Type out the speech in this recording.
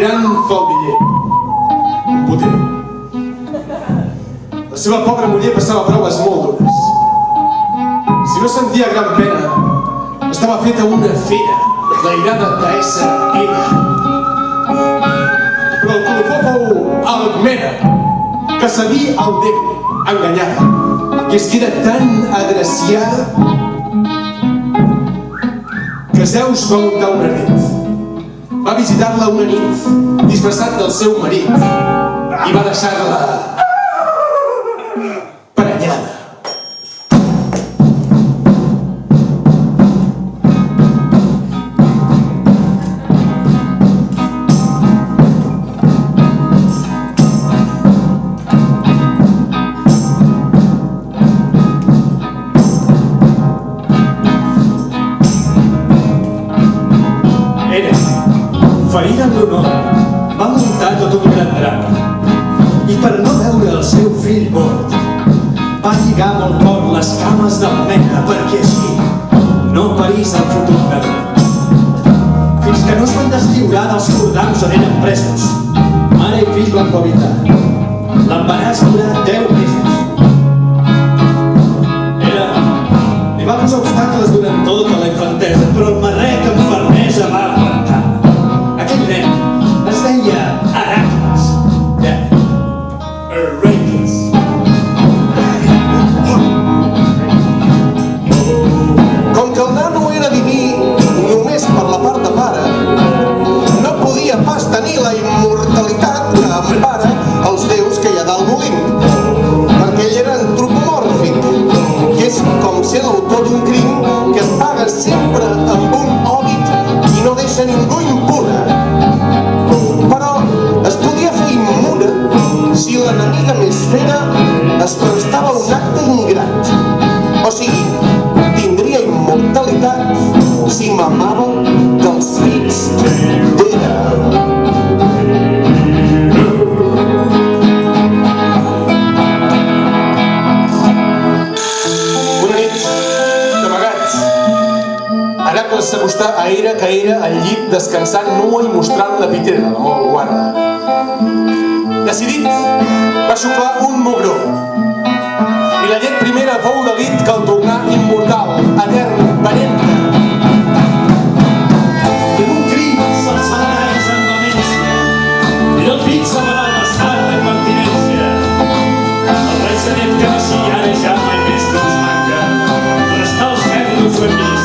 gran faldiller, un boter. La seva pobra muller passava proves molt dures. Si no sentia gran pena, estava feta una fera, l'airada deessa era. Però el colofó fou Alcmena, que sabia el Déu enganyada, i és que era tan agraciada que Zeus va muntar una nit. Va visitar-la una nit, disfressat del seu marit, i va deixar-la prenyada. Ferida en l'honor, va muntar tot un gran drama i per no veure el seu fill mort va lligar amb el cor les cames d'Alcmena perquè així no parís el futur nadó. Fins que no es van deslliurar dels cordams on eren presos, mare i fill van cohabitar. L'embaràs durà 10 mesos. Li va posar obstacles durant tota la infantesa, però el marrec amb fermesa va aguantar. Aquell nen es deia Heracles. Heracles. Com que el nano era diví només per la part de pare, no podia pas tenir la immortalitat que empara els déus que hi ha dalt molint, perquè ell era antropomòrfic, que és com ser l'autor d'un crim que es paga sempre amb un òbit i no deixa ningú impune. Però es podia fer immune si l'enemiga més fera es prestava un acte ingrat. O sigui, tindria immortalitat si mamava dels fills d'Hera. Una nit, d'amagat, Heracles s'acostà a Hera, que era al llit descansant nua i mostrant la pitera, la molt guarda. Decidit, va xuclar un mugró. I la llet primera fou delit que el tornà immortal, etern, valenta. I amb un crit s'alçà Ares amb vehemència, i del pit separà el bastard de continència. El rei Senet que naixia ara ja mai més no ens manca, restà els ferros enmig